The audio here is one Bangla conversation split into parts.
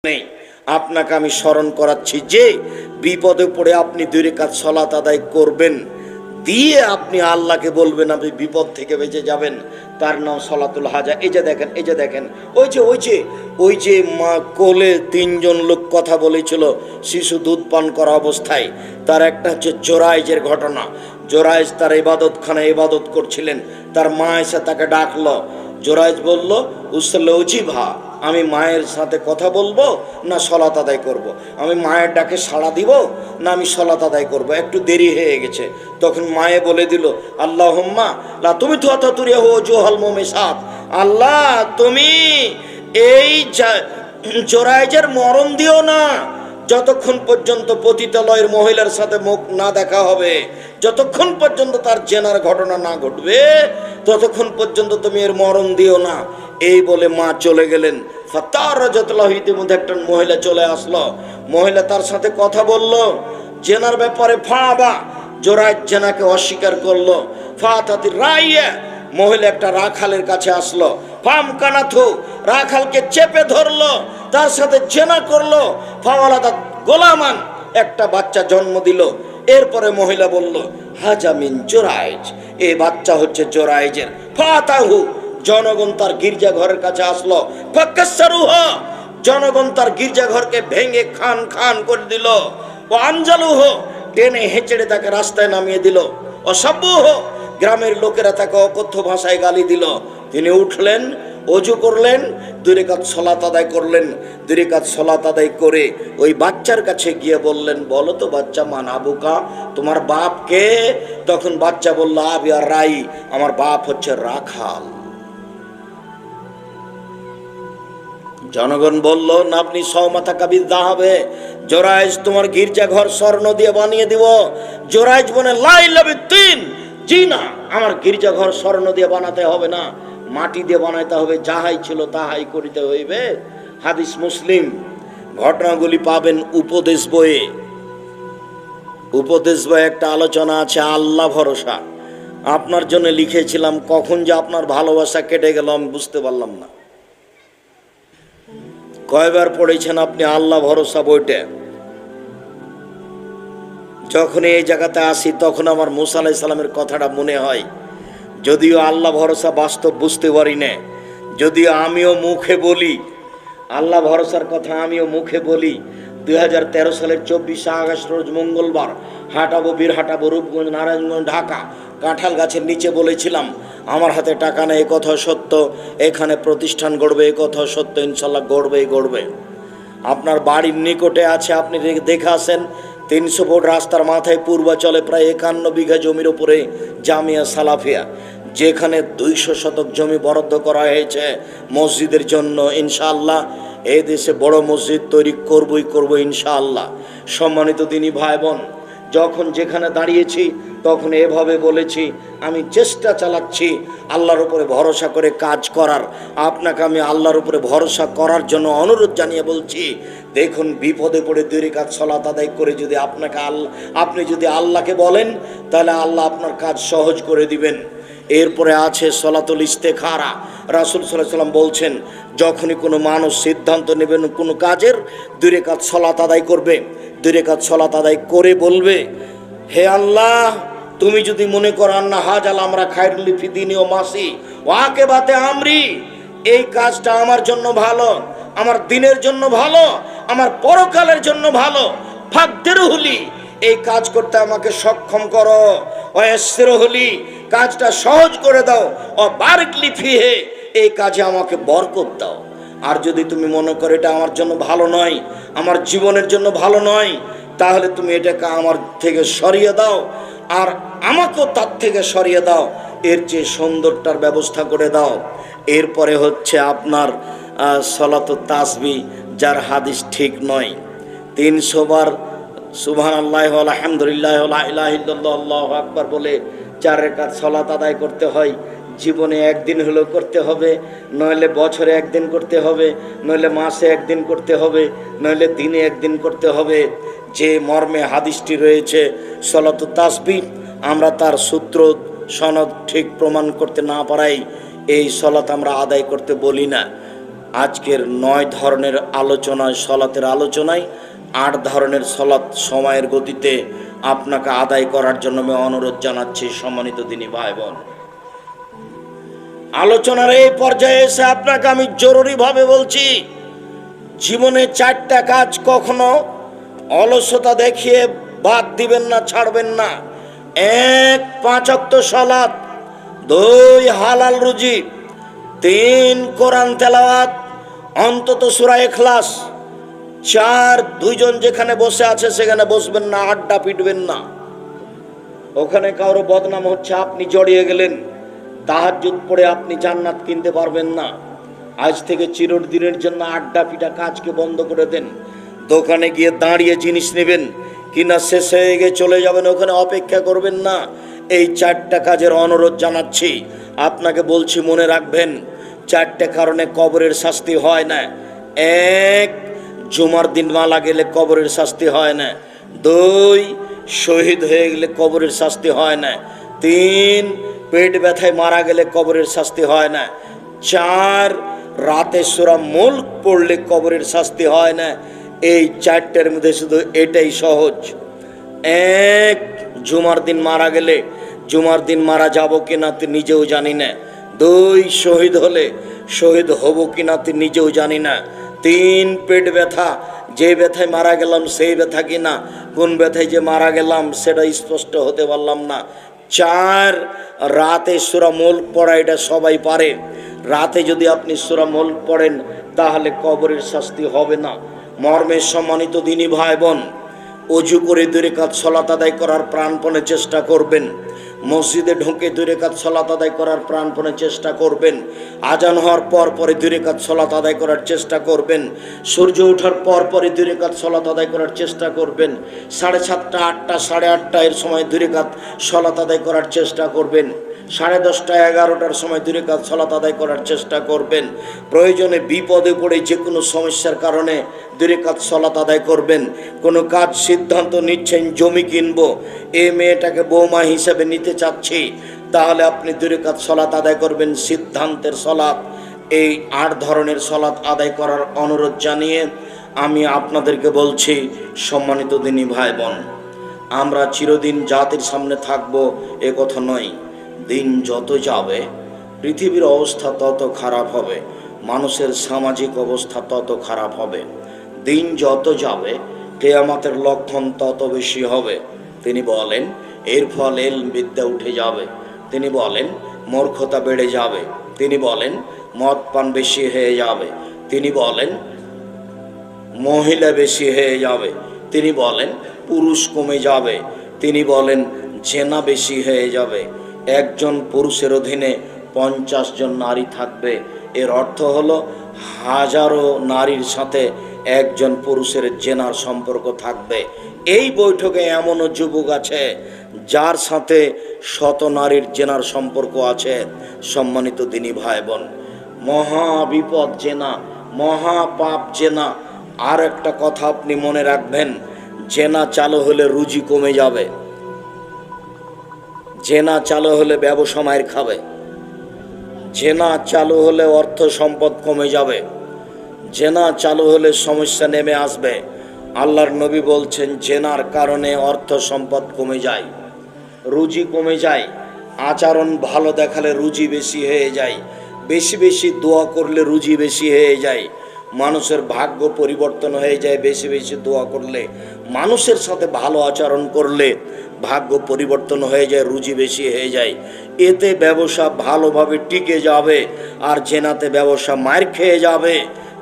নেই। আপনাকে আমি স্মরণ করাচ্ছি যে বিপদে পড়ে আপনি 2 রাকাত সালাত আদায় করবেন, দিয়ে আপনি আল্লাহকে বলবেন আপনি বিপদ থেকে বেঁচে যাবেন। তার নাম সালাতুল হাজা। এই যে দেখেন, এই যে দেখেন, ওই যে মা কোলে 3 জন লোক কথা বলেছিল শিশু দুধ পান করা অবস্থায়। তার একটা হচ্ছে জোরাইজের ঘটনা। জোরাইজ তার ইবাদতখানায় ইবাদত করছিলেন, তার মা এসে তাকে ডাকলো। জোরাইজ বলল, উসলৌজিভা, আমি মায়ের সাথে কথা বলবো না সালাত আদায় করব। আমি মায়ের ডাকে সাড়া দিব না আমি সালাত আদায় করব। একটু দেরি হয়ে গেছে। তখন মায়ে বলে দিল, আল্লাহুম্মা লা তুমি তো আতাতুরিয়া হো জোহাল মোমেসাত, আল্লাহ তুমি এই জোরাইজের মরণ দিও না যতক্ষণ পর্যন্ত পতিতালয়ের মহিলার সাথে মুখ না দেখা হবে, যতক্ষণ পর্যন্ত তার জেনার ঘটনা না ঘটবে ততক্ষণ পর্যন্ত তুমি এর মরণ দিও না। এই বলে মা চলে গেলেন। ফাতার রাজাতুল্লাহ ইতিমধ্যে একটা মহিলা চলে আসলো। মহিলা তার সাথে কথা বলল জেনার ব্যাপারে। ফাবা জোরাইজ জেনাকে অস্বীকার করলো। ফাতাতি রাইয়া, মহিলা একটা রাখালের কাছে আসলো। ফাম কানাথু, রাখালকে চেপে ধরলো, তার সাথে জেনা করলো। ফাওয়ালাদা গোলামান, একটা বাচ্চা জন্ম দিল। এরপরে মহিলা বলল, হাজামিন জোরাইজ, এই বাচ্চা হচ্ছে জোরাইজের। ফাতাহু, জনগণ তার গির্জা ঘরের কাছে আসলো। ফাকাসসারুহ, জনগণ তার গির্জা ঘরকে ভেঙে খান খান করে দিল। ও আনজালুহ, টেনে হেঁচড়ে তাকে রাস্তায় নামিয়ে দিল। অসভ্যহ, গ্রামের লোকেরা তাকে অকথ্য ভাষায় গালি দিল। তিনি উঠলেন, অজু করলেন, 2 রাকাত সালাত আদায় করলেন। 2 রাকাত সালাত আদায় করে ওই বাচ্চার কাছে গিয়ে বললেন, বলো তো বাচ্চা, মান আবুকা, তোমার বাপ কে? তখন বাচ্চা বলল, আবি আর রাই, আমার বাপ হচ্ছে রাখাল। জনগণ বলল, না আপনি সৌমাথা কাবির দাহাবে, জোরাইজ তোমার গির্জা ঘর স্বর্ণ দিয়ে বানিয়ে দিব। জোরাইজ বলে, লাইলাবিদ্দিন, জি না, আমার গির্জা ঘর স্বর্ণ দিয়ে বানাতে হবে না, মাটি দিয়ে বানাইতে হবে, যাহাই ছিল তাহাই করিতে হইবে। হাদিস মুসলিম। ঘটনাগুলি পাবেন উপদেশ বইয়ে। উপদেশ বইয়ে একটা আলোচনা আছে আল্লাহ ভরসা। আপনার জন্য লিখেছিলাম, কখন যে আপনার ভালোবাসা কেটে গেল আমি বুঝতে পারলাম না। কয়বার পড়েছেন আপনি আল্লাহ ভরসা বইটা? যখন এই জায়গাতে আসি তখন আমার মুসা আলাইহিস সালামের কথাটা মনে হয়। যদিও আল্লাহ ভরসা বাস্তব বুঝতে পারি না, যদিও আমিও মুখে বলি আল্লাহ ভরসার কথা, আমিও মুখে বলি। 2013 সালের 24 আগস্ট রোজ মঙ্গলবার হাঁটাবো, বীরহাটা, রূপগঞ্জ, নারায়ণগঞ্জ, ঢাকা, কাঁঠাল গাছের নিচে বলেছিলাম, আমার হাতে টাকা নেই, এ কথা সত্য, এখানে প্রতিষ্ঠান গড়বে, এ কথা সত্য, ইনশাল্লাহ গড়বেই গড়বে। আপনার বাড়ির নিকটে আছে, আপনি দেখে আসেন, 300 ফুট রাস্তার মাথায় পূর্বাচলে প্রায় 51 বিঘা জমির উপরে জামিয়া সালাফিয়া, যেখানে 200 শতক জমি বরাদ্দ করা হয়েছে মসজিদের জন্য। ইনশাআল্লাহ এই দেশে বড় মসজিদ তৈরি করবই ইনশাআল্লাহ। সম্মানিত দিনী ভাই বোন, যখন যেখানে দাঁড়িয়েছি তখন এভাবে বলেছি, আমি চেষ্টা চালাচ্ছি আল্লাহর উপরে ভরসা করে কাজ করার। আপনাকে আমি আল্লাহর উপরে ভরসা করার জন্য অনুরোধ জানিয়ে বলছি, দেখুন বিপদে পড়ে 2 রাকাত সালাত আদায় করে যদি আপনি যদি আল্লাহকে বলেন, তাহলে আল্লাহ আপনার কাজ সহজ করে দিবেন। এরপরে আছে সলাতুল ইস্তেখারা। রাসূল সাল্লাল্লাহু আলাইহি ওয়াসাল্লাম বলছেন, যখনই কোনো মানুষ সিদ্ধান্ত নেবেন কোনো কাজের, 2 রাকাত সালাত আদায় করবে। 2 রাকাত সালাত আদায় করে বলবে, হে আল্লাহ, তুমি যদি মনে করো আন্না হাজাল আমরা খায়রুল ফি দিনি ও মাসি ওয়াকে বাতে আমরি, এই কাজটা আমার জন্য ভালো, আমার দিনের জন্য ভালো, আমার পরকালের জন্য ভালো, ফাকদের হলি, এই কাজ করতে আমাকে সক্ষম করো, ওয়াসির হলি, কাজটা সহজ করে দাও, ও বারিকলি ফিহে, এই কাজে আমাকে বরকত দাও। আর যদি তুমি মনে করো এটা আমার জন্য ভালো নয়, আমার জীবনের জন্য ভালো নয়, তাহলে তুমি এটাকে আমার থেকে সরিয়ে দাও, আর আমাকেও তার থেকে সরিয়ে দাও, এর চেয়ে সুন্দরটার ব্যবস্থা করে দাও। এরপরে হচ্ছে আপনার সলাতুত তাসবিহ, যার হাদিস ঠিক নয়। 300 বার সুবহানাল্লাহ আলহামদুলিল্লাহ লা ইলাহা ইল্লাল্লাহ আল্লাহু আকবার বলে 4 রাকাত সালাত আদায় করতে হয়। জীবনে একদিন হলেও করতে হবে, নইলে বছরে একদিন করতে হবে, নইলে মাসে একদিন করতে হবে, নইলে দিনে একদিন করতে হবে। যে মর্মে হাদিসটি রয়েছে সলাতুত তাসবিহ, আমরা তার সূত্র সনদ ঠিক প্রমাণ করতে না পারাই এই সলাত আমরা আদায় করতে বলি না। আজকের 9 ধরনের আলোচনায়, সলাতের আলোচনায় 8 ধরনের সলাত সময়ের গতিতে আপনাকে আদায় করার জন্য আমি অনুরোধ জানাচ্ছি। সম্মানিত দিনী ভাই বোন, আলোচনার এই পর্যায়ে এসে আপনাকে আমি জরুরিভাবে বলছি, জীবনে 4টা কাজ কখনো অলসতা দেখিয়ে বাদ দিবেন না, ছাড়বেন না। 1, 5 ওয়াক্ত সালাত, 2 হালাল রুজি, 3 কোরআন তেলাওয়াত, অন্তত সূরা ইখলাস, 4 দুইজন যেখানে বসে আছে সেখানে বসবেন না, আড্ডা পিটবেন না। ওখানে কারো বদনাম হচ্ছে, আপনি জড়িয়ে গেলেন, তাহাজ্জুদ পড়ে আপনি জান্নাত কিনতে পারবেন না। আজ থেকে চিরদিনের জন্য আড্ডা পিটা কাজকে বন্ধ করে দেন। দোকানে গিয়ে দাঁড়িয়ে জিনিস নেবেন, কিনা শেষ হয়ে গিয়ে চলে যাবেন, ওখানে অপেক্ষা করবেন না। এই 4টা কাজের অনুরোধ জানাচ্ছি আপনাকে, বলছি মনে রাখবেন। 4টে কারণে কবরের শাস্তি হয় না। 1, জুমার দিন মারা গেলে কবরের শাস্তি হয় না। 2, শহীদ হয়ে গেলে কবরের শাস্তি হয় না। 3, পেট ব্যথায় মারা গেলে কবরের শাস্তি হয় না। 4, রাতে সূরা মুলক পড়লে কবরের শাস্তি হয় না। এই 4টের মধ্যে শুধু এটাই সহজ। 1, জুমার দিন মারা গেলে, জুমার দিন মারা যাব কিনা তুই নিজেও জানি না। 2, শহীদ হলে, শহীদ হব কিনা তুই নিজেও জানি না। 3, পেট ব্যথা, যে ব্যথায় মারা গেলাম সেই ব্যথা কিনা, কোন ব্যথায় যে মারা গেলাম সেটা স্পষ্ট হতে পারলাম না। 4, রাতে সূরা মুলক পড়া, এটা সবাই পারে। রাতে যদি আপনি সূরা মুলক পড়েন তাহলে কবরের শাস্তি হবে না। মর্মের সম্মানিত দিনী ভাই বোন, অজু করে 2 রাকাত সালাত আদায় করার প্রাণপণে চেষ্টা করবেন। মসজিদে ঢুকে 2 রাকাত সালাত আদায় করার প্রাণপণে চেষ্টা করবেন। আজান হওয়ার পর পরে 2 রাকাত সালাত আদায় করার চেষ্টা করবেন। সূর্য ওঠার পর পরে 2 রাকাত সালাত আদায় করার চেষ্টা করবেন। 7:30, 8টা, 8:30 এর সময় 2 রাকাত সালাত আদায় করার চেষ্টা করবেন। 10:30, 11টার সময় 2 রাকাত সালাত আদায় করার চেষ্টা করবেন। প্রয়োজনে বিপদে পড়ে যে কোনো সমস্যার কারণে 2 রাকাত সালাত আদায় করবেন। কোনো কাজ সিদ্ধান্ত নিচ্ছেন, জমি কিনবো, এই মেয়েটাকে বৌমা হিসেবে নিতে চাচ্ছি, তাহলে আপনি 2 রাকাত সালাত আদায় করবেন, সিদ্ধান্তের সালাত। এই 8 ধরনের সালাত আদায় করার অনুরোধ জানিয়ে আমি আপনাদেরকে বলছি, সম্মানিত দিনী ভাই বোন, আমরা চিরদিন জাতির সামনে থাকবো এ কথা নয়। দিন যত যাবে পৃথিবীর অবস্থা তত খারাপ হবে, মানুষের সামাজিক অবস্থা তত খারাপ হবে। দিন যত যাবে কিয়ামতের লক্ষণ তত বেশি হবে। তিনি বলেন এর ফল ইলম, বিদ্যা উঠে যাবে। তিনি বলেন মূর্খতা বেড়ে যাবে। তিনি বলেন মদ পান বেশি হয়ে যাবে। তিনি বলেন মহিলা বেশি হয়ে যাবে। তিনি বলেন পুরুষ কমে যাবে। তিনি বলেন জেনা বেশি হয়ে যাবে। একজন পুরুষের অধীনে 50 জন নারী থাকবে। এর অর্থ হলো হাজারো নারীর সাথে একজন পুরুষের জেনার সম্পর্ক থাকবে। এই বৈঠকে এমনও যুবক আছে যার সাথে 100 নারীর জেনার সম্পর্ক আছে। সম্মানিত দিনী ভাই বোন, মহা বিপদ জেনা, মহা পাপ জেনা। আর একটা কথা আপনি মনে রাখবেন, জেনা চালু হলে রুজি কমে যাবে। জেনা চালু হলে ব্যবসা মায়ের খাবে। জেনা চালু হলে অর্থ সম্পদ কমে যাবে। জেনা চালু হলে সমস্যা নেমে আসবে। আল্লাহর নবী বলছেন জেনার কারণে অর্থ সম্পদ কমে যায়, রুজি কমে যায়। আচরণ ভালো দেখালে রুজি বেশি হয়ে যায়, বেশি বেশি দোয়া করলে রুজি বেশি হয়ে যায়। মানুষের ভাগ্য পরিবর্তন হয়ে যায় বেশি বেশি দোয়া করলে। মানুষের সাথে ভালো আচরণ করলে ভাগ্য পরিবর্তন হয়ে যায়, রুজি বেশি হয়ে যায়। এতে ব্যবসা ভালোভাবে টিকে যাবে, আর জেনাতে ব্যবসা মার খেয়ে যাবে।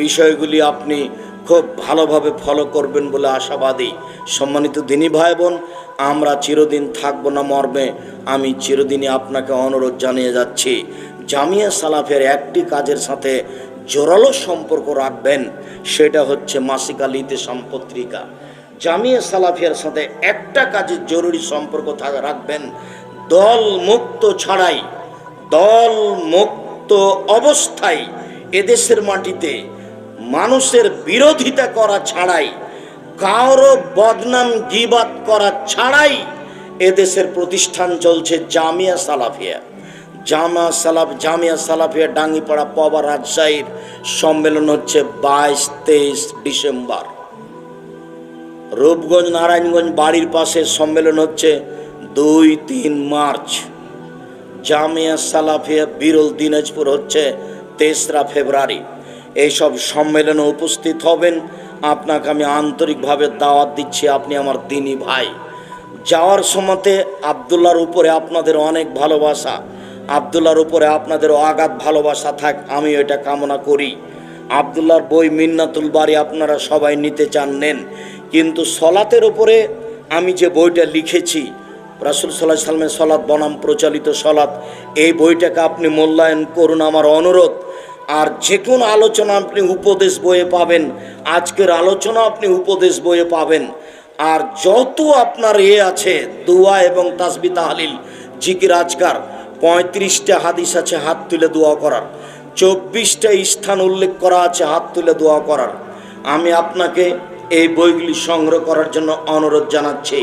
বিষয়গুলি আপনি খুব ভালোভাবে ফলো করবেন বলে আশাবাদী। সম্মানিত দিনী ভাই বোন, আমরা চিরদিন থাকবো না মর্মে আমি চিরদিনই আপনাকে অনুরোধ জানিয়ে যাচ্ছি, জামিয়া সালাফের একটি কাজের সাথে জোরালো সম্পর্ক রাখবেন, সেটা হচ্ছে মাসিক আল ইতিসাম পত্রিকা। জামিয়া সালাফিয়ার সাথে একটা কাজের জরুরি সম্পর্ক রাখবেন, দল মুক্ত ছাড়াই, দল মুক্ত অবস্থায় এদেশের মাটিতে মানুষের বিরোধিতা করা ছাড়াই, কারো বদনাম গীবাত করা ছাড়াই এদেশের প্রতিষ্ঠান চলছে জামিয়া সালাফিয়া। জামিয়া সালাফিয়া ডাঙ্গিপাড়া পাবা রাজশাহীর সম্মেলন হচ্ছে 22-23 ডিসেম্বর। রূপগঞ্জ নারায়ণগঞ্জ বাড়ির পাশে সম্মেলন হচ্ছে 2-3 মার্চ। জামিয়া সালাফিয়া বিরল দিনাজপুর হচ্ছে 3রা ফেব্রুয়ারি। এইসব সম্মেলনে উপস্থিত হবেন। আপনাকে আমি আন্তরিকভাবে দাওয়াত দিচ্ছি, আপনি আমার দিনী ভাই। যাওয়ার সময়তে আবদুল্লাহর উপরে আপনাদের অনেক ভালোবাসা, আবদুল্লাহর উপরে আপনাদের অগাধ ভালোবাসা থাক, আমি এটা কামনা করি। আবদুল্লাহর বই মিন্নাতুল বারী আপনারা সবাই নিতে চান নেন, কিন্তু সলাতের উপরে আমি যে বইটা লিখেছি, রাসূল সাল্লাল্লাহু আলাইহি ওয়াসাল্লামের সলাত বনাম প্রচলিত সলাত, এই বইটাকে আপনি মূল্যায়ন করুন, আমার অনুরোধ। আর যে কোনো আলোচনা আপনি উপদেশ বইয়ে পাবেন, আজকের আলোচনা আপনি উপদেশ বইয়ে পাবেন। আর যত আপনার আছে দোয়া এবং তাসবিহ তাহলিল জিকির আজকার, 35টা হাদিস আছে হাত তুলে দোয়া করার, 24টা স্থান উল্লেখ করা আছে হাত তুলে দোয়া করার। আমি আপনাকে এই বইগুলি সংগ্রহ করার জন্য অনুরোধ জানাচ্ছি।